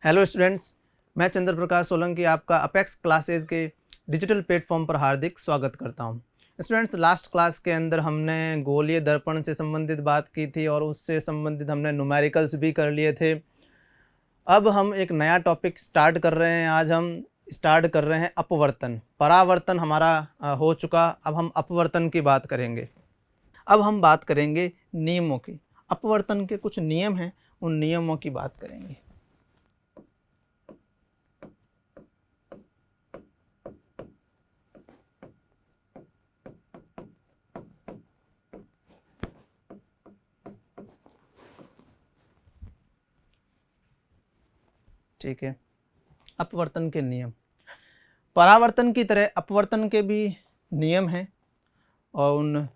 Hello students, मैं चंद्र प्रकाश सोलंकी आपका apex classes के डिजिटल प्लेटफॉर्म पर हार्दिक स्वागत करता हूं। स्टूडेंट्स, लास्ट क्लास के अंदर हमने गोलीय दर्पण से संबंधित बात की थी और उससे संबंधित हमने न्यूमेरिकल्स भी कर लिए थे। अब हम एक नया टॉपिक स्टार्ट कर रहे हैं। आज हम स्टार्ट कर रहे हैं अपवर्तन। परावर्तन हमारा हो चुका, अब हम अपवर्तन की बात करेंगे। अब हम बात करेंगे नियमों की। अपवर्तन के कुछ नियम हैं, उन नियमों की बात करेंगे। ठीक है, अपवर्तन के नियम। परावर्तन की तरह अपवर्तन के भी नियम हैं और उन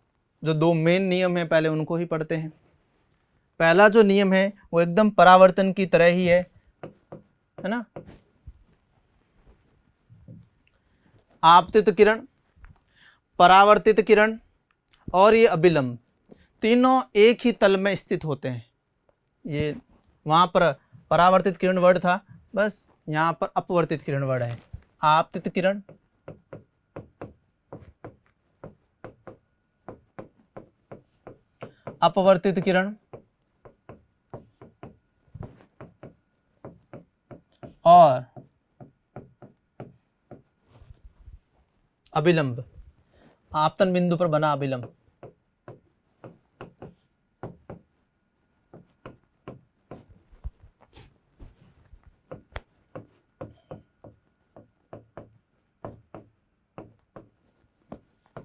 जो दो मेन नियम हैं पहले उनको ही पढ़ते हैं। पहला जो नियम है वो एकदम परावर्तन की तरह ही है ना। आपतित किरण, परावर्तित किरण और ये अभिलंब तीनों एक ही तल में स्थित होते हैं। ये वहाँ पर परावर्तित किरण वर्ड था, बस यहाँ पर अपवर्तित किरण वर्ड है। आपतित किरण, अपवर्तित किरण और अभिलंब, आपतन बिंदु पर बना अभिलंब।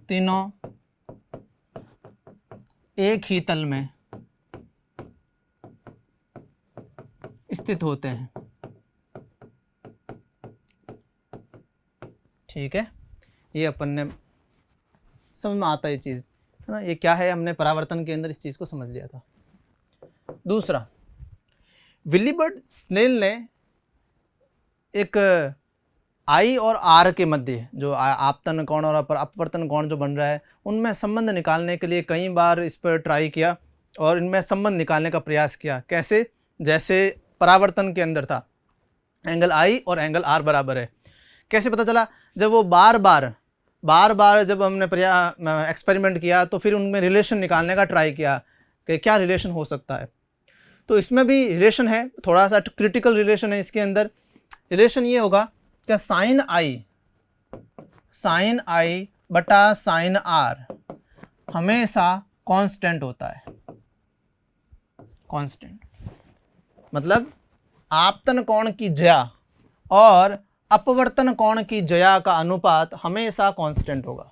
तीनों एक ही तल में स्थित होते हैं। ठीक है, ये अपन ने समझ में आता है चीज़, है ना। ये क्या है, हमने परावर्तन के अंदर इस चीज़ को समझ लिया था। दूसरा, विलीबर्ड स्नेल ने एक आई और आर के मध्य जो आपतन कोण और अपवर्तन कोण जो बन रहा है उनमें संबंध निकालने के लिए कई बार इस पर ट्राई किया और इनमें संबंध निकालने का प्रयास किया। कैसे? जैसे परावर्तन के अंदर था एंगल आई और एंगल आर बराबर है। कैसे पता चला? जब वो बार बार जब हमने एक्सपेरिमेंट किया तो फिर उनमें रिलेशन निकालने का ट्राई किया कि क्या रिलेशन हो सकता है। तो इसमें भी रिलेशन है, थोड़ा सा क्रिटिकल रिलेशन है इसके अंदर। रिलेशन ये होगा क्या साइन आई बटा साइन आर हमेशा कांस्टेंट होता है। कांस्टेंट मतलब आपतन कोण की ज्या और अपवर्तन कोण की ज्या का अनुपात हमेशा कांस्टेंट होगा।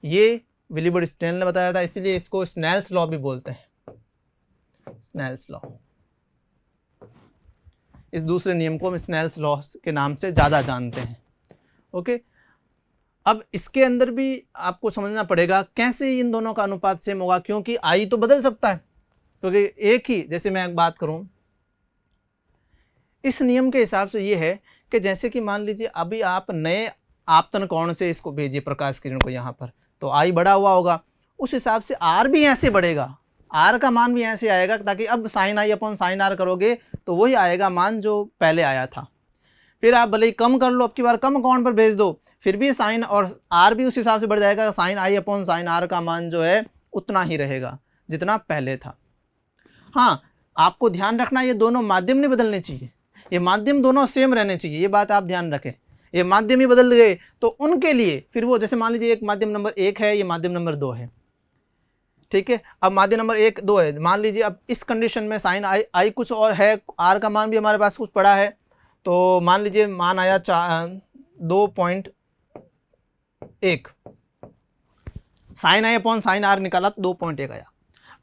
ये विलीबर्ड स्नेल ने बताया था, इसीलिए इसको स्नेल्स लॉ भी बोलते हैं। स्नेल्स लॉ, इस दूसरे नियम को हम स्नेल्स लॉ के नाम से ज़्यादा जानते हैं। ओके, अब इसके अंदर भी आपको समझना पड़ेगा कैसे इन दोनों का अनुपात सेम होगा, क्योंकि आई तो बदल सकता है। क्योंकि एक ही, जैसे मैं एक बात करूं, इस नियम के हिसाब से ये है कि जैसे कि मान लीजिए अभी आप नए आपतन कोण से इसको भेजिए प्रकाश किरण को यहाँ पर, तो आई बढ़ा हुआ होगा, उस हिसाब से आर भी ऐसे बढ़ेगा, आर का मान भी ऐसे आएगा, ताकि अब sine I upon sine R करोगे तो वही आएगा मान जो पहले आया था। फिर आप भले ही कम कर लो, अब की बार कम कोण पर भेज दो, फिर भी साइन और आर भी उस हिसाब से बढ़ जाएगा। Sine I upon sine R का मान जो है उतना ही रहेगा जितना पहले था। हाँ, आपको ध्यान रखना ये दोनों माध्यम नहीं बदलने चाहिए, ये माध्यम दोनों सेम रहने चाहिए, ये बात आप ध्यान रखें। ये माध्यम ही बदल गए तो उनके लिए फिर वो, जैसे मान लीजिए एक माध्यम नंबर 1 है, ये माध्यम नंबर 2 है। ठीक है, अब माध्यम नंबर 1 2 है, मान लीजिए अब इस कंडीशन में साइन आई कुछ और है, आर का मान भी हमारे पास कुछ पड़ा है, तो मान लीजिए मान आया 2.1, sine I upon sine R निकाला तो 2.1 आया।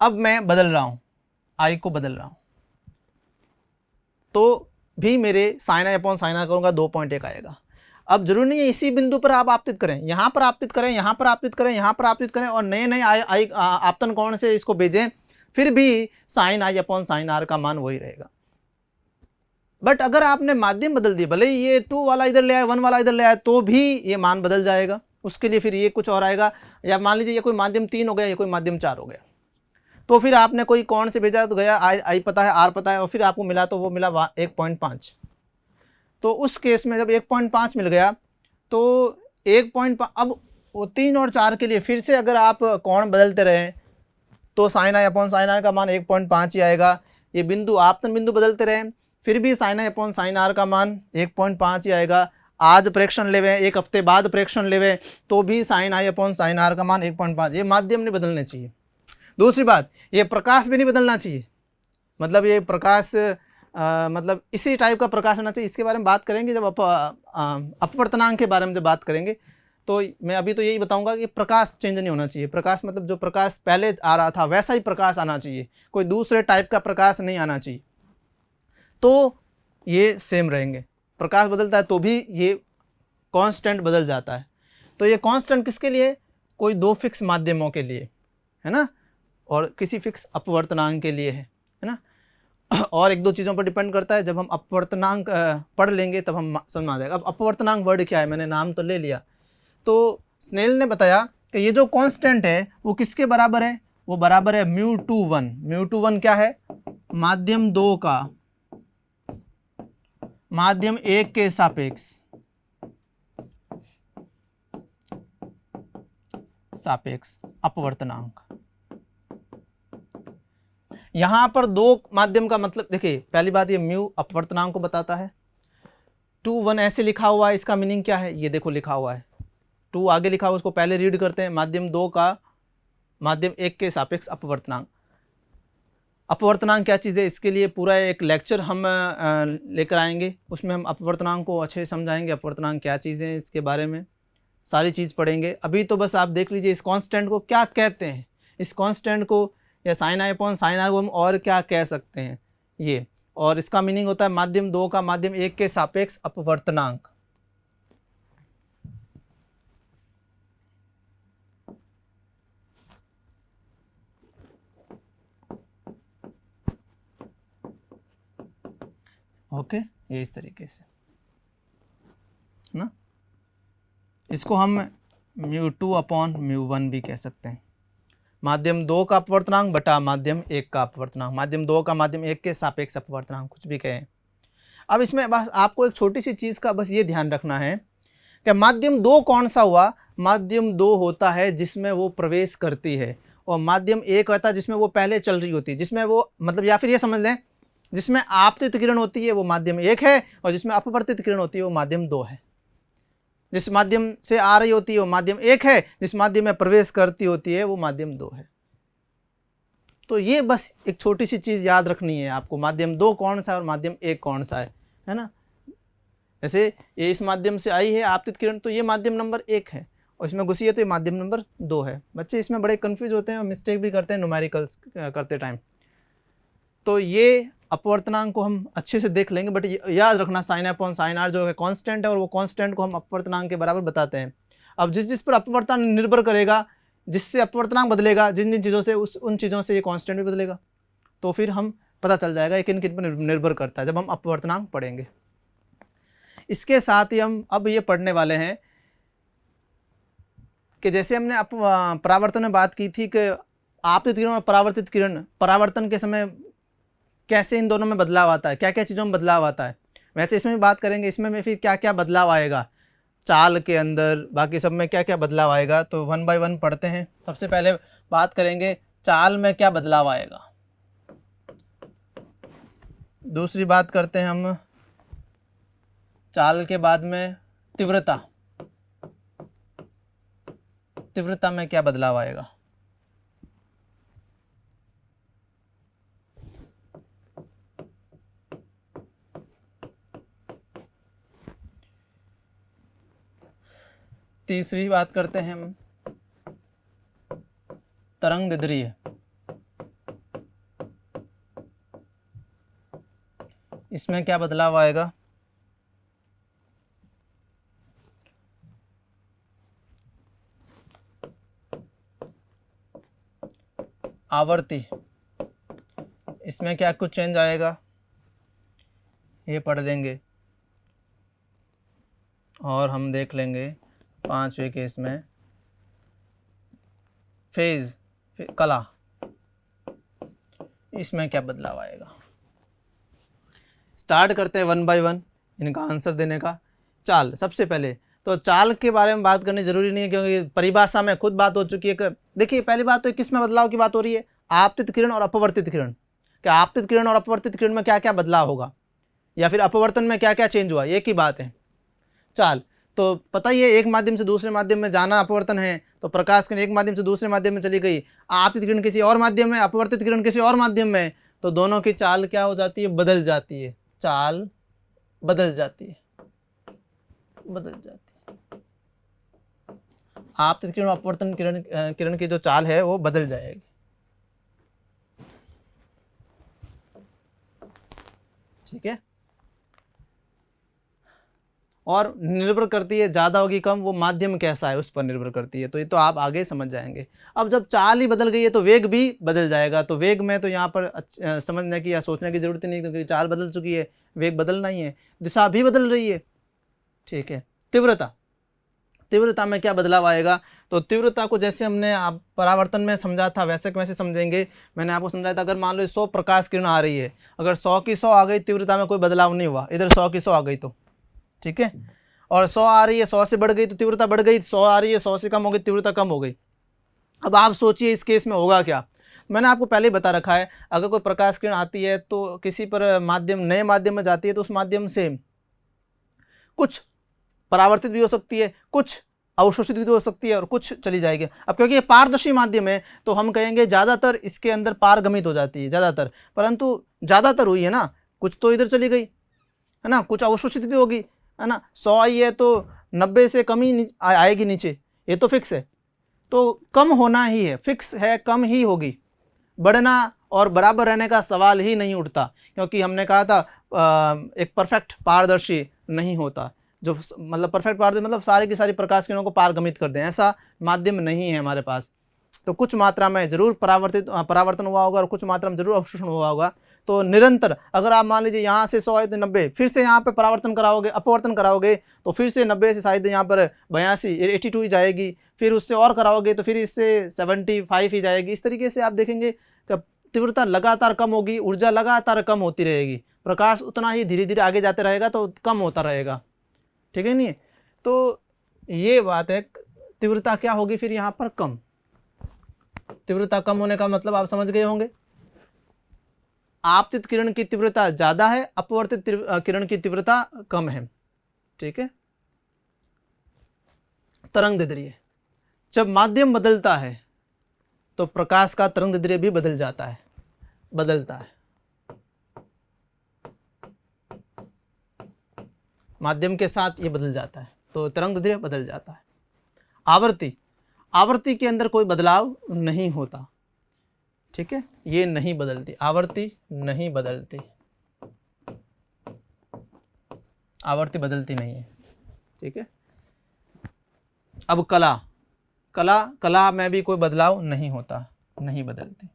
अब मैं बदल रहा हूँ, आई को बदल रहा हूँ, तो भी मेरे sine I upon sine R करूँगा 2.1 आएगा। अब जरूरी नहीं है इसी बिंदु पर आप आपतित करें, यहाँ पर आपतित करें, यहाँ पर आपतित करें, यहाँ पर आपतित करें और नए आपतन कोण से इसको भेजें, फिर भी sine I upon sine R का मान वही रहेगा। बट अगर आपने माध्यम बदल दिए, भले ही ये 2 वाला इधर ले आए, 1 वाला इधर ले आए, तो भी ये मान बदल जाएगा। उसके लिए फिर ये कुछ और आएगा, या मान लीजिए ये कोई माध्यम 3 हो गया, ये कोई माध्यम 4 हो गया, तो फिर आपने कोई कौन से भेजा तो गया आई पता है, आर पता है, और फिर आपको मिला तो वो मिला 1.5। तो उस केस में जब 1.5 मिल गया तो 1.5, अब वो 3 और 4 के लिए फिर से अगर आप कोण बदलते रहें तो sine I upon sine R का मान 1.5 ही आएगा। ये बिंदु आपतन बिंदु बदलते रहें फिर भी sine I upon sine R का मान 1.5 ही आएगा। आज प्रेक्षण लेवे, एक हफ्ते बाद प्रेक्षण लेवे तो भी sine I upon sine R का मान 1.5। ये माध्यम नहीं बदलने चाहिए। दूसरी बात, ये प्रकाश भी नहीं बदलना चाहिए, मतलब ये प्रकाश मतलब इसी टाइप का प्रकाश होना चाहिए। इसके बारे में बात करेंगे जब अपवर्तनांक के बारे में जब बात करेंगे, तो मैं अभी तो यही बताऊंगा कि प्रकाश चेंज नहीं होना चाहिए। प्रकाश मतलब जो प्रकाश पहले आ रहा था वैसा ही प्रकाश आना चाहिए, कोई दूसरे टाइप का प्रकाश नहीं आना चाहिए, तो ये सेम रहेंगे। प्रकाश बदलता है तो भी ये कांस्टेंट बदल जाता है। तो ये कांस्टेंट किसके लिए? कोई दो फिक्स माध्यमों के लिए है ना, और किसी फिक्स अपवर्तनांक के लिए है ना, और एक दो चीज़ों पर डिपेंड करता है। जब हम अपवर्तनांक पढ़ लेंगे तब हम समझ में आ जाएगा। अब अपवर्तनांक वर्ड क्या है, मैंने नाम तो ले लिया। तो स्नेल ने बताया कि ये जो कांस्टेंट है वो किसके बराबर है? वो बराबर है μ21। μ21 क्या है? माध्यम 2 का माध्यम 1 के सापेक्ष अपवर्तनांक। यहां पर दो माध्यम का मतलब देखिए, पहली बात ये म्यू अपवर्तनांक को बताता है। 2 1 ऐसे लिखा हुआ है, इसका मीनिंग क्या है? ये देखो लिखा हुआ है 2 आगे लिखा हुआ, उसको पहले रीड करते हैं। माध्यम 2 का माध्यम 1 के सापेक्ष अपवर्तनांक। अपवर्तनांक क्या चीज़ है, इसके लिए पूरा एक लेक्चर हम लेकर आएंगे, उसमें हम अपवर्तनांक को अच्छे से समझाएंगे। अपवर्तनांक क्या चीज़ है इसके बारे में सारी चीज़ पढ़ेंगे। अभी तो बस आप देख लीजिए इस कांस्टेंट को क्या कहते हैं। इस कांस्टेंट को या sine I upon sine R को हम और क्या कह सकते हैं ये, और इसका मीनिंग होता है माध्यम 2 का माध्यम 1 के सापेक्ष अपवर्तनांक। ओके, ये इस तरीके से ना, इसको हम μ2 अपॉन μ1 भी कह सकते हैं। माध्यम 2 का अपवर्तनांक बटा माध्यम 1 का अपवर्तनांक, माध्यम 2 का माध्यम 1 के सापेक्ष अपवर्तनांक, कुछ भी कहें। अब इसमें बस आपको एक छोटी सी चीज़ का बस ये ध्यान रखना है कि माध्यम 2 कौन सा हुआ? माध्यम 2 होता है जिसमें वो प्रवेश करती है, और माध्यम 1 होता है जिसमें वो पहले चल रही होती है, जिसमें वो मतलब या फिर ये समझ लें जिसमें आपतित किरण होती है वो माध्यम 1 है, और जिसमें अपवर्तित किरण होती है वो माध्यम 2 है। जिस माध्यम से आ रही होती है वो माध्यम 1 है, जिस माध्यम में प्रवेश करती होती है वो माध्यम 2 है। तो ये बस एक छोटी सी चीज़ याद रखनी है आपको, माध्यम 2 कौन सा है और माध्यम 1 कौन सा है ना। जैसे ये इस माध्यम से आई है आपतित किरण, तो ये माध्यम नंबर 1 है, और इसमें घुसी है तो ये माध्यम नंबर 2 है। बच्चे इसमें बड़े कन्फ्यूज होते हैं और मिस्टेक भी करते हैं न्यूमेरिकल्स करते टाइम। तो ये अपवर्तनांक को हम अच्छे से देख लेंगे, बट याद रखना साइन अपॉन साइन आर जो है कांस्टेंट है, और वो कांस्टेंट को हम अपवर्तनांक के बराबर बताते हैं। अब जिस जिस पर अपवर्तनांक निर्भर करेगा, जिससे अपवर्तनांक बदलेगा, जिन जिन चीज़ों से उन चीज़ों से ये कांस्टेंट भी बदलेगा। तो फिर हम पता चल जाएगा ये किन किन पर निर्भर करता है जब हम अपवर्तनांक पढ़ेंगे। इसके साथ ही हम अब ये पढ़ने वाले हैं कि जैसे हमने परावर्तन में बात की थी कि आपतित किरण और परावर्तित किरण, परावर्तन के समय कैसे इन दोनों में बदलाव आता है, क्या क्या चीज़ों में बदलाव आता है, वैसे इसमें भी बात करेंगे। इसमें फिर क्या क्या बदलाव आएगा चाल के अंदर, बाकी सब में क्या क्या बदलाव आएगा, तो 1 बाय 1 पढ़ते हैं। सबसे पहले बात करेंगे चाल में क्या बदलाव आएगा। दूसरी बात करते हैं हम चाल के बाद में तीव्रता, तीव्रता में क्या बदलाव आएगा। तीसरी बात करते हैं हम तरंगदैर्ध्य, इसमें क्या बदलाव आएगा। आवर्ती, इसमें क्या कुछ चेंज आएगा, ये पढ़ लेंगे। और हम देख लेंगे 5वें केस में फेज, कला, इसमें क्या बदलाव आएगा। स्टार्ट करते हैं 1 बाय 1 इनका आंसर देने का। चाल, सबसे पहले तो चाल के बारे में बात करनी जरूरी नहीं है क्योंकि परिभाषा में खुद बात हो चुकी है। देखिए पहली बात तो किस में बदलाव की बात हो रही है, आपतित किरण और अपवर्तित किरण। क्या आपतित किरण और अपवर्तित किरण में क्या क्या बदलाव होगा या फिर अपवर्तन में क्या क्या चेंज हुआ, ये की बात है। चाल तो पता ही है, एक माध्यम से दूसरे माध्यम में जाना अपवर्तन है, तो प्रकाश किरण एक माध्यम से दूसरे माध्यम में चली गई, आपतित किरण किसी और माध्यम में, अपवर्तित किरण किसी और माध्यम में, तो दोनों की चाल क्या हो जाती है, बदल जाती है। चाल बदल जाती है, बदल जाती है। आपतित किरण अपवर्तन किरण की जो चाल है वो बदल जाएगी। ठीक है, और निर्भर करती है, ज़्यादा होगी कम, वो माध्यम कैसा है उस पर निर्भर करती है। तो ये तो आप आगे समझ जाएंगे। अब जब चाल ही बदल गई है तो वेग भी बदल जाएगा। तो वेग में तो यहाँ पर समझने की या सोचने की जरूरत नहीं, क्योंकि चाल बदल चुकी है, वेग बदलना ही है, दिशा भी बदल रही है। ठीक है, तीव्रता, तीव्रता में क्या बदलाव आएगा, तो तीव्रता को जैसे हमने आप परावर्तन में समझा था वैसे वैसे समझेंगे। मैंने आपको समझाया था, अगर मान लो 100 प्रकाश किरण आ रही है, अगर 100 की 100 आ गई, तीव्रता में कोई बदलाव नहीं हुआ, इधर 100 की 100 आ गई तो ठीक है, और 100 आ रही है, 100 से बढ़ गई तो तीव्रता बढ़ गई, 100 आ रही है, 100 से कम हो गई, तीव्रता कम हो गई। अब आप सोचिए इस केस में होगा क्या। मैंने आपको पहले ही बता रखा है, अगर कोई प्रकाश किरण आती है तो किसी पर माध्यम, नए माध्यम में जाती है तो उस माध्यम से कुछ परावर्तित भी हो सकती है, कुछ अवशोषित भी हो सकती है और कुछ चली जाएगी। अब क्योंकि ये पारदर्शी माध्यम है तो हम कहेंगे ज़्यादातर इसके अंदर पारगमित हो जाती है, ज़्यादातर, परंतु ज़्यादातर हुई है ना, कुछ तो इधर चली गई है ना, कुछ अवशोषित भी होगी है ना। 100 आई है तो 90 से कम ही आएगी नीचे, ये तो फिक्स है। तो कम होना ही है, फिक्स है, कम ही होगी, बढ़ना और बराबर रहने का सवाल ही नहीं उठता, क्योंकि हमने कहा था एक परफेक्ट पारदर्शी नहीं होता, जो मतलब परफेक्ट पारदर्शी मतलब सारे की सारी प्रकाश किरणों को पारगमित कर दें, ऐसा माध्यम नहीं है हमारे पास। तो कुछ मात्रा में जरूर परावर्तन हुआ होगा और कुछ मात्रा में जरूर अवशोषण हुआ होगा। तो निरंतर अगर आप मान लीजिए यहाँ से 100 है तो 90, फिर से यहाँ पे परावर्तन कराओगे, अपवर्तन कराओगे तो फिर से 90 से शायद यहाँ पर 82 82 ही जाएगी, फिर उससे और कराओगे तो फिर इससे 75 ही जाएगी। इस तरीके से आप देखेंगे कि तीव्रता लगातार कम होगी, ऊर्जा लगातार कम होती रहेगी, प्रकाश उतना ही धीरे धीरे आगे जाते रहेगा तो कम होता रहेगा। ठीक है नहीं, तो ये बात है, तीव्रता क्या होगी फिर यहाँ पर, कम। तीव्रता कम होने का मतलब आप समझ गए होंगे, आपतित किरण की तीव्रता ज्यादा है, अपवर्तित किरण की तीव्रता कम है। ठीक है, तरंगदैर्ध्य, जब माध्यम बदलता है तो प्रकाश का तरंगदैर्ध्य भी बदल जाता है, बदलता है। माध्यम के साथ ये बदल जाता है तो तरंगदैर्ध्य बदल जाता है। आवृत्ति, आवृत्ति के अंदर कोई बदलाव नहीं होता। ठीक है, ये नहीं बदलती, आवृत्ति नहीं बदलती, आवृत्ति बदलती नहीं है। ठीक है, अब कला, कला में भी कोई बदलाव नहीं होता, नहीं बदलती।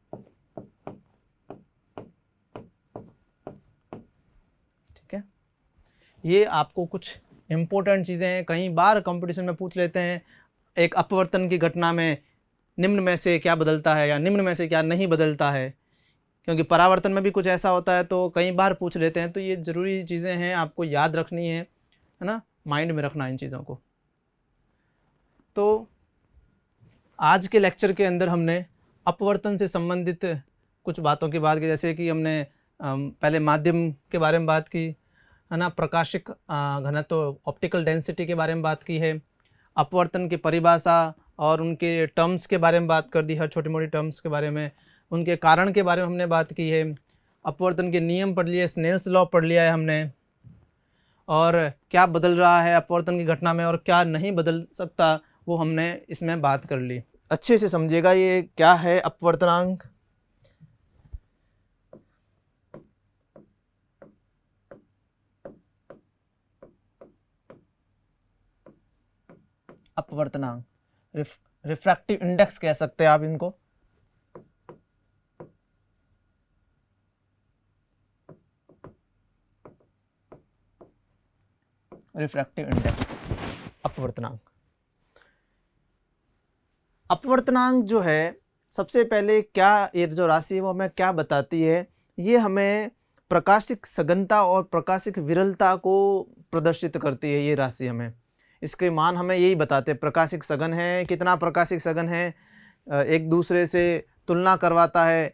ठीक है, ये आपको कुछ इंपॉर्टेंट चीज़ें हैं, कई बार कंपटीशन में पूछ लेते हैं, एक अपवर्तन की घटना में निम्न में से क्या बदलता है या निम्न में से क्या नहीं बदलता है, क्योंकि परावर्तन में भी कुछ ऐसा होता है तो कई बार पूछ लेते हैं। तो ये ज़रूरी चीज़ें हैं, आपको याद रखनी है ना, माइंड में रखना इन चीज़ों को। तो आज के लेक्चर के अंदर हमने अपवर्तन से संबंधित कुछ बातों की बात की, जैसे कि हमने पहले माध्यम के बारे में बात की है ना, प्रकाशिक घनत्व ऑप्टिकल डेंसिटी के बारे में बात की है, अपवर्तन की परिभाषा और उनके टर्म्स के बारे में बात कर दी, हर छोटी मोटी टर्म्स के बारे में, उनके कारण के बारे में हमने बात की है, अपवर्तन के नियम पढ़ लिए, स्नेल्स लॉ पढ़ लिया है हमने, और क्या बदल रहा है अपवर्तन की घटना में और क्या नहीं बदल सकता वो हमने इसमें बात कर ली। अच्छे से समझिएगा ये क्या है अपवर्तनांक। अपवर्तनांक, रिफ्रैक्टिव इंडेक्स कह सकते हैं आप इनको। रिफ्रैक्टिव इंडेक्स, अपवर्तनांक। अपवर्तनांक जो है सबसे पहले क्या ये जो राशि है वो हमें क्या बताती है, ये हमें प्रकाशिक सघनता और प्रकाशिक विरलता को प्रदर्शित करती है। ये राशि हमें इसके मान हमें यही बताते हैं, प्रकाशिक सघन है, कितना प्रकाशिक सघन है, एक दूसरे से तुलना करवाता है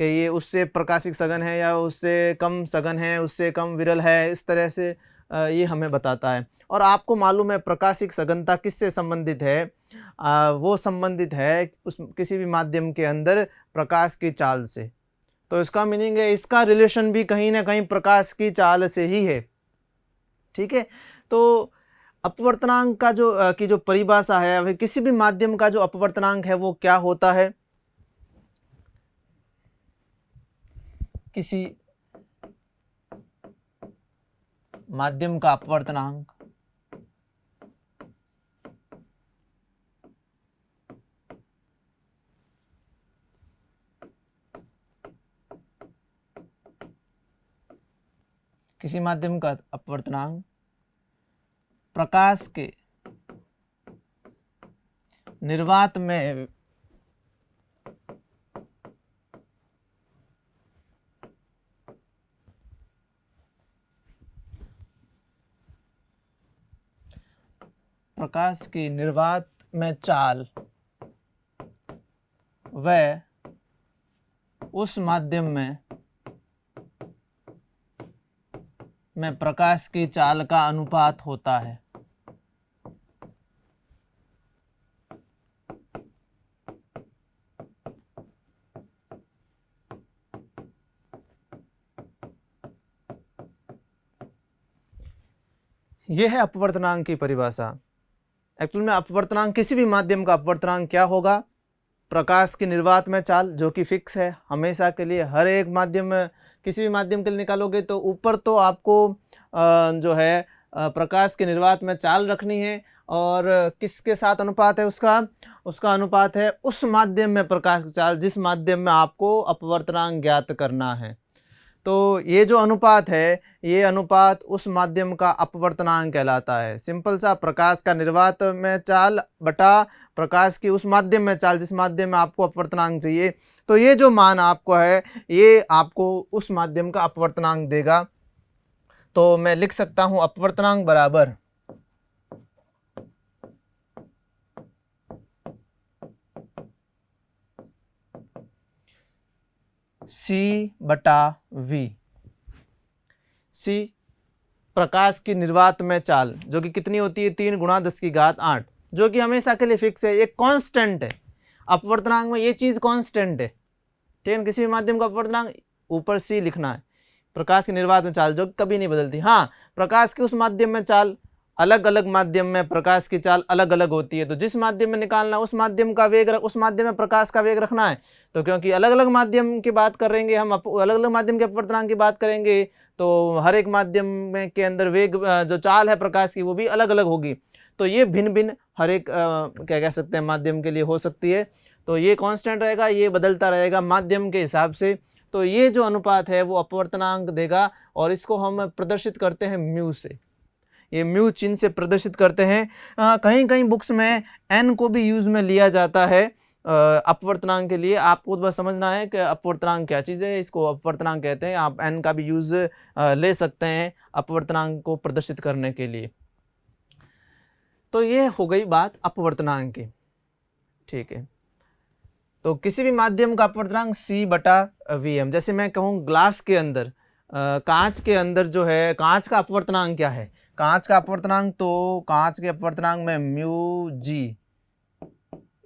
कि ये उससे प्रकाशिक सघन है या उससे कम सघन है, उससे कम विरल है, इस तरह से ये हमें बताता है। और आपको मालूम है प्रकाशिक सघनता किससे संबंधित है, वो संबंधित है उस किसी भी माध्यम के अंदर प्रकाश की चाल से। तो इसका मीनिंग है इसका रिलेशन भी कहीं ना कहीं प्रकाश की चाल से ही है। ठीक है, तो अपवर्तनांक का जो परिभाषा है, किसी भी माध्यम का जो अपवर्तनांक है वो क्या होता है, किसी माध्यम का अपवर्तनांक किसी माध्यम का अपवर्तनांक प्रकाश के निर्वात में प्रकाश की निर्वात में चाल व उस माध्यम में प्रकाश की चाल का अनुपात होता है। यह है अपवर्तनांक की परिभाषा। एक्चुअल में अपवर्तनांक, किसी भी माध्यम का अपवर्तनांक क्या होगा, प्रकाश की निर्वात में चाल जो कि फिक्स है हमेशा के लिए, हर एक माध्यम में, किसी भी माध्यम के लिए निकालोगे तो ऊपर तो आपको जो है प्रकाश की निर्वात में चाल रखनी है, और किसके साथ अनुपात है उसका अनुपात है उस माध्यम में प्रकाश की चाल जिस माध्यम में आपको अपवर्तनांक ज्ञात करना है। तो ये जो अनुपात है, ये अनुपात उस माध्यम का अपवर्तनांक कहलाता है। सिंपल सा, प्रकाश का निर्वात में चाल बटा प्रकाश की उस माध्यम में चाल जिस माध्यम में आपको अपवर्तनांक चाहिए। तो ये जो मान आपको है ये आपको उस माध्यम का अपवर्तनांक देगा। तो मैं लिख सकता हूं अपवर्तनांक बराबर C बटा V। C प्रकाश की निर्वात में चाल जो कि कितनी होती है 3 × 10⁸, जो कि हमेशा के लिए फिक्स है, एक कांस्टेंट है। अपवर्तनांक में ये चीज़ कांस्टेंट है। ठीक है, किसी भी माध्यम का अपवर्तनांक ऊपर C लिखना है, प्रकाश की निर्वात में चाल जो कभी नहीं बदलती। हाँ, प्रकाश की उस माध्यम में चाल, अलग अलग माध्यम में प्रकाश की चाल अलग अलग होती है। तो जिस माध्यम में निकालना उस माध्यम का वेग, उस माध्यम में प्रकाश का वेग रखना है। तो क्योंकि अलग अलग माध्यम की बात करेंगे हम, अलग अलग माध्यम के अपवर्तनांक की बात करेंगे, तो हर एक माध्यम में के अंदर वेग जो चाल है प्रकाश की वो भी अलग अलग होगी। तो ये भिन्न भिन्न हर एक क्या कह सकते हैं माध्यम के लिए हो सकती है। तो ये कांस्टेंट रहेगा, ये बदलता रहेगा माध्यम के हिसाब से। तो ये जो अनुपात है वो अपवर्तनांक देगा, और इसको हम प्रदर्शित करते हैं म्यू से। ये म्यू चिन्ह से प्रदर्शित करते हैं। कहीं कहीं बुक्स में एन को भी यूज में लिया जाता है अपवर्तनांक के लिए। आपको बस समझना है कि अपवर्तनांक क्या चीज़ है, इसको अपवर्तनांक कहते हैं। आप एन का भी यूज ले सकते हैं अपवर्तनांक को प्रदर्शित करने के लिए। तो ये हो गई बात अपवर्तनांक की। ठीक है, तो किसी भी माध्यम का अपवर्तनांक C बटा VM। जैसे मैं कहूँ ग्लास के अंदर, कांच के अंदर जो है, कांच का अपवर्तनांक क्या है, कांच का अपवर्तनांक, तो कांच के अपवर्तनांक में म्यू जी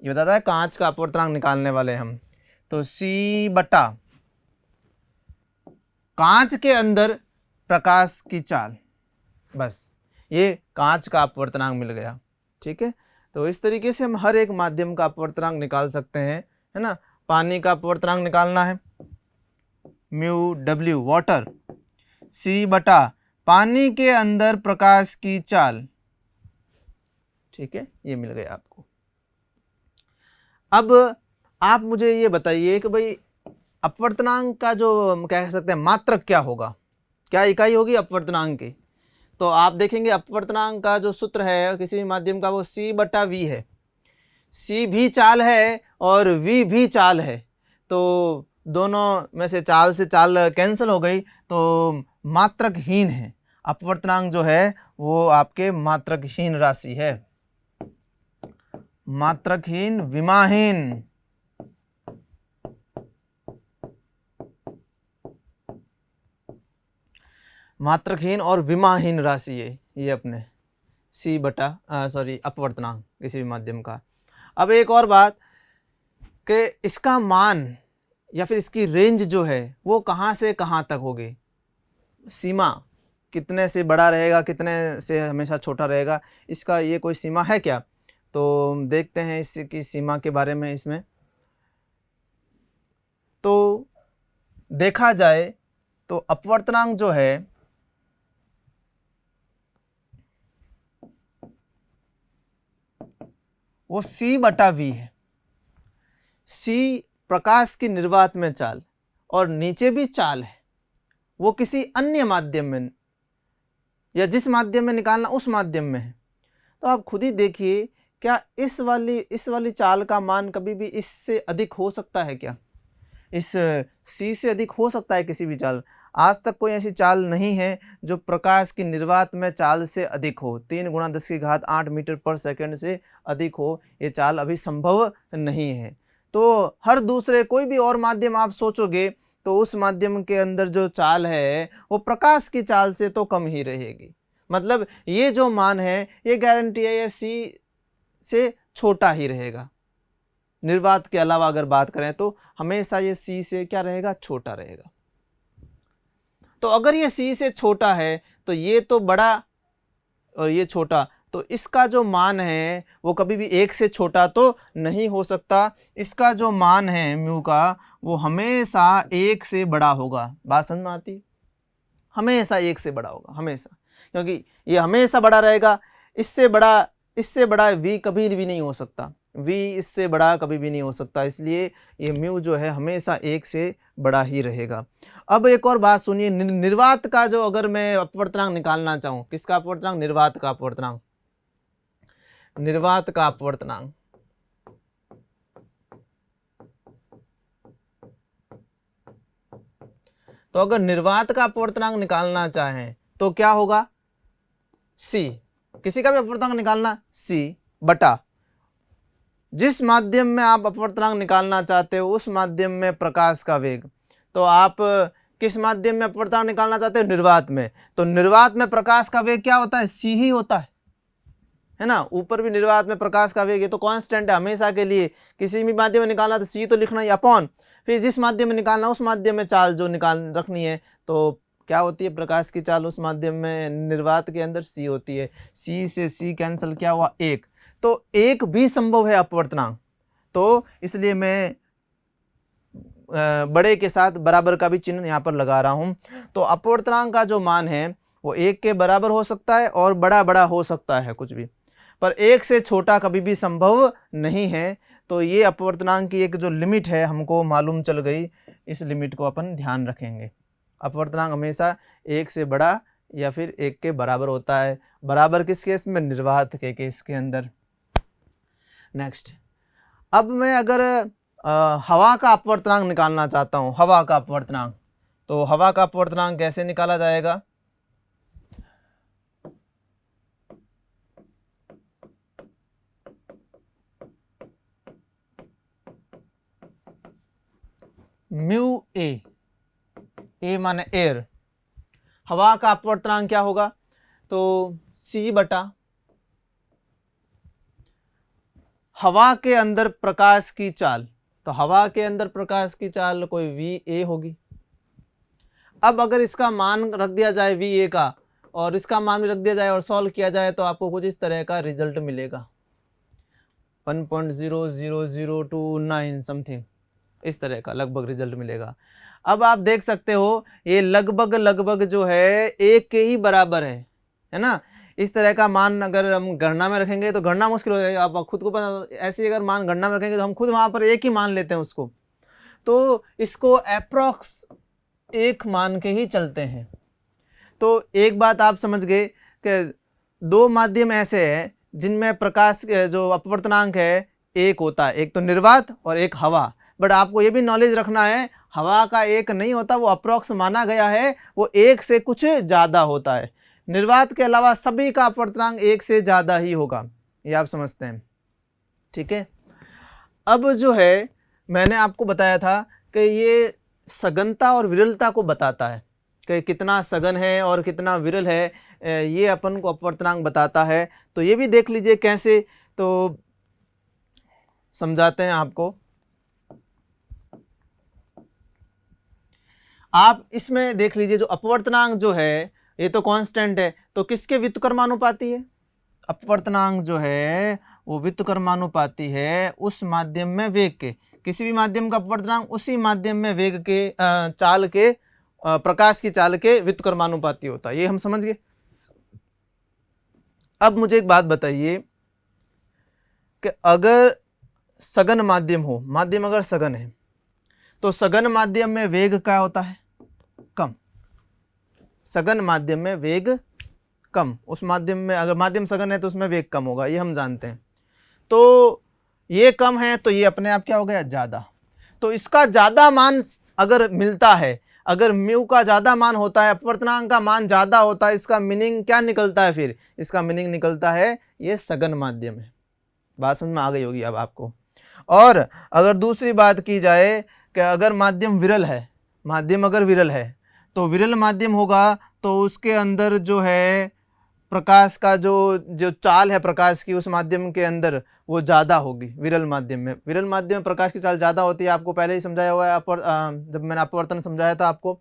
ये बताता है। कांच का अपवर्तनांक निकालने वाले हम, तो C बटा कांच के अंदर प्रकाश की चाल, बस ये कांच का अपवर्तनांक मिल गया। ठीक है, तो इस तरीके से हम हर एक माध्यम का अपवर्तनांक निकाल सकते हैं, है ना। पानी का अपवर्तनांक निकालना है, म्यू W वाटर, C बटा पानी के अंदर प्रकाश की चाल। ठीक है, ये मिल गया आपको। अब आप मुझे ये बताइए कि भाई अपवर्तनांक का जो कह सकते हैं मात्रक क्या होगा, क्या इकाई होगी अपवर्तनांक की। तो आप देखेंगे अपवर्तनांक का जो सूत्र है किसी भी माध्यम का वो C बटा V है। सी भी चाल है और वी भी चाल है, तो दोनों में से चाल कैंसिल हो गई, तो मात्रकहीन है। अपवर्तनांक जो है वो आपके मात्रकहीन राशि है, मात्रकहीन विमाहीन। मात्रकहीन और विमाहीन राशि है ये अपने सी बटा अपवर्तनांक किसी भी माध्यम का। अब एक और बात कि इसका मान या फिर इसकी रेंज जो है वो कहाँ से कहाँ तक होगी, सीमा कितने से बड़ा रहेगा, कितने से हमेशा छोटा रहेगा, इसका ये कोई सीमा है क्या? तो देखते हैं इसकी सीमा के बारे में। इसमें तो देखा जाए तो अपवर्तनांक जो है वो c बटा v है। c प्रकाश की निर्वात में चाल और नीचे भी चाल है, वो किसी अन्य माध्यम में या जिस माध्यम में निकालना उस माध्यम में है। तो आप खुद ही देखिए, क्या इस वाली चाल का मान कभी भी इससे अधिक हो सकता है क्या? इस c से अधिक हो सकता है किसी भी चाल? आज तक कोई ऐसी चाल नहीं है जो प्रकाश की निर्वात में चाल से अधिक हो। 3 × 10⁸ मीटर पर सेकंड से अधिक हो, ये चाल अभी संभव नहीं है। तो हर दूसरे कोई भी और माध्यम आप सोचोगे तो उस माध्यम के अंदर जो चाल है वो प्रकाश की चाल से तो कम ही रहेगी। मतलब ये जो मान है ये गारंटी है, ये c से छोटा ही रहेगा। निर्वात के अलावा अगर बात करें तो हमेशा ये c से क्या रहेगा, छोटा रहेगा। तो अगर ये c से छोटा है तो ये तो बड़ा और ये छोटा, तो इसका जो मान है वो कभी भी 1 से छोटा तो नहीं हो सकता। इसका जो मान है म्यू का वो हमेशा 1 से बड़ा होगा। बात समझ में आती है? हमेशा 1 से बड़ा होगा, हमेशा, क्योंकि ये हमेशा बड़ा रहेगा। इससे बड़ा v कभी भी नहीं हो सकता, v इससे बड़ा कभी भी नहीं हो सकता, इसलिए ये म्यू जो है हमेशा 1 से बड़ा ही रहेगा। अब एक और बात सुनिए, निर्वात का जो अगर मैं अपवर्तनांक निकालना चाहूँ, किसका अपवर्तनांक? निर्वात का अपवर्तनांक। निर्वात का अपवर्तनांक तो अगर निर्वात का अपवर्तनांक निकालना चाहें तो क्या होगा? c, किसी का भी अपवर्तनांक निकालना c बटा जिस माध्यम में आप अपवर्तनांक निकालना चाहते हो उस माध्यम में प्रकाश का वेग। तो आप किस माध्यम में अपवर्तनांक निकालना चाहते हो? निर्वात में। तो निर्वात में प्रकाश का वेग क्या होता है? c ही होता है ना। ऊपर भी निर्वात में प्रकाश का वेग, ये तो कांस्टेंट है हमेशा के लिए। किसी भी माध्यम में निकालना तो c तो लिखना ही, अपॉन फिर जिस माध्यम में निकालना उस माध्यम में चाल जो निकाल रखनी है। तो क्या होती है? प्रकाश की चाल उस माध्यम में निर्वात के अंदर c होती है। c से c कैंसिल, क्या हुआ? 1। तो 1 भी संभव है अपवर्तनांक, तो इसलिए मैं बड़े के साथ बराबर का भी चिन्ह यहाँ पर लगा रहा हूँ। तो अपवर्तनांक का जो मान है वो 1 के बराबर हो सकता है और बड़ा हो सकता है कुछ भी, पर 1 से छोटा कभी भी संभव नहीं है। तो ये अपवर्तनांक की एक जो लिमिट है हमको मालूम चल गई, इस लिमिट को अपन ध्यान रखेंगे। अपवर्तनांक हमेशा 1 से बड़ा या फिर 1 के बराबर होता है। बराबर किस केस में? निर्वात के केस के अंदर। नेक्स्ट, अब मैं अगर हवा का अपवर्तनांक निकालना चाहता हूँ, हवा का अपवर्तनांक, तो हवा का अपवर्तनांक कैसे निकाला जाएगा? म्यू ए माने एयर। हवा का अपवर्तनांक क्या होगा? तो c बटा हवा के अंदर प्रकाश की चाल, तो हवा के अंदर प्रकाश की चाल कोई va होगी। अब अगर इसका मान रख दिया जाए va का और इसका मान भी रख दिया जाए और सॉल्व किया जाए तो आपको कुछ इस तरह का रिजल्ट मिलेगा, 1.00029 समथिंग, इस तरह का लगभग रिजल्ट मिलेगा। अब आप देख सकते हो ये लगभग जो है 1 के ही बराबर है ना। इस तरह का मान अगर हम गणना में रखेंगे तो गणना मुश्किल हो जाएगा। आप खुद को पता, ऐसे अगर मान गणना में रखेंगे तो हम खुद वहाँ पर 1 ही मान लेते हैं उसको, तो इसको अप्रॉक्स 1 मान के ही चलते हैं। तो एक बात आप समझ गए कि 2 माध्यम ऐसे हैं जिनमें प्रकाश जो अपवर्तनांक है एक होता है, एक तो निर्वात और एक हवा। बट आपको ये भी नॉलेज रखना है, हवा का एक नहीं होता, वो अप्रॉक्स माना गया है, वो एक से कुछ ज़्यादा होता है। निर्वात के अलावा सभी का अपवर्तनांक एक से ज़्यादा ही होगा, ये आप समझते हैं, ठीक है। अब जो है मैंने आपको बताया था कि ये सघनता और विरलता को बताता है कि कितना सघन है और कितना विरल है, ये अपन को अपवर्तनांक बताता है। तो ये भी देख लीजिए कैसे, तो समझाते हैं आपको। आप इसमें देख लीजिए, जो अपवर्तनांक जो है ये तो कांस्टेंट है, तो किसके व्युत्क्रमानुपाती है? अपवर्तनांक जो है वो व्युत्क्रमानुपाती है उस माध्यम में वेग के। किसी भी माध्यम का अपवर्तनांक उसी माध्यम में वेग के चाल के प्रकाश की चाल के व्युत्क्रमानुपाती होता है, ये हम समझ गए। अब मुझे एक बात बताइए कि अगर सघन माध्यम हो, माध्यम अगर सघन है, तो सघन माध्यम में वेग क्या होता है? कम। सघन माध्यम में वेग कम, उस माध्यम में अगर माध्यम सघन है तो उसमें वेग कम होगा, ये हम जानते हैं। तो ये कम है तो ये अपने आप क्या हो गया? ज़्यादा। तो इसका ज़्यादा मान अगर मिलता है, अगर म्यू का ज़्यादा मान होता है, अपवर्तनांक का मान ज़्यादा होता है, इसका मीनिंग क्या निकलता है? फिर इसका मीनिंग निकलता है ये सघन माध्यम है। बात समझ में आ गई होगी अब आपको। और अगर दूसरी बात की जाए कि अगर माध्यम विरल है, माध्यम अगर विरल है तो विरल माध्यम होगा तो उसके अंदर जो है प्रकाश का जो चाल है प्रकाश की, उस माध्यम के अंदर वो ज़्यादा होगी विरल माध्यम में। विरल माध्यम में प्रकाश की चाल ज़्यादा होती है, आपको पहले ही समझाया हुआ है जब मैंने अपवर्तन समझाया था आपको।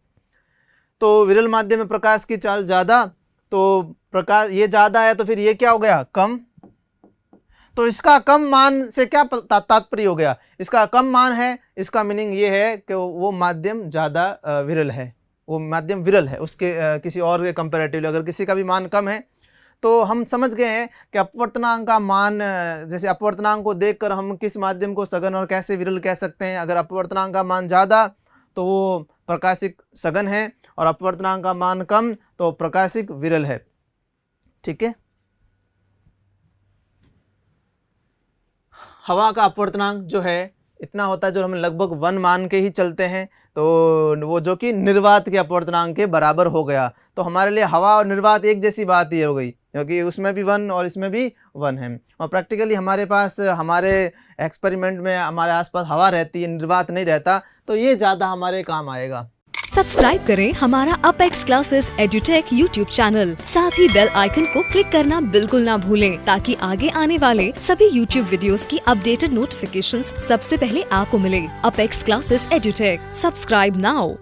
तो विरल माध्यम में प्रकाश की चाल ज़्यादा, तो प्रकाश ये ज़्यादा है तो फिर ये क्या हो गया? कम। तो इसका कम मान से क्या तात्पर्य हो गया? इसका कम मान है, इसका मीनिंग ये है कि वो माध्यम ज़्यादा विरल है, वो माध्यम विरल है उसके किसी और के कंपैरेटिवली। अगर किसी का भी मान कम है तो हम समझ गए हैं कि अपवर्तनांक का मान, जैसे अपवर्तनांक को देखकर हम किस माध्यम को सघन और कैसे विरल कह सकते हैं। अगर अपवर्तनांक का मान ज़्यादा तो वो प्रकाशिक सघन है, और अपवर्तनांक का मान कम तो प्रकाशिक विरल है, ठीक है। हवा का अपवर्तनांक जो है इतना होता है, जो हम लगभग 1 मान के ही चलते हैं, तो वो जो कि निर्वात के अपवर्तनांक के बराबर हो गया। तो हमारे लिए हवा और निर्वात एक जैसी बात ही हो गई, क्योंकि उसमें भी 1 और इसमें भी 1 है। और प्रैक्टिकली हमारे पास, हमारे एक्सपेरिमेंट में हमारे आसपास हवा रहती है, निर्वात नहीं रहता, तो ये ज़्यादा हमारे काम आएगा। सब्सक्राइब करें हमारा Apex Classes Edutech YouTube channel, साथ ही बेल आइकन को क्लिक करना बिल्कुल ना भूलें, ताकि आगे आने वाले सभी यूट्यूब वीडियोस की अपडेटेड नोटिफिकेशंस सबसे पहले आपको मिले। Apex Classes Edutech, subscribe now.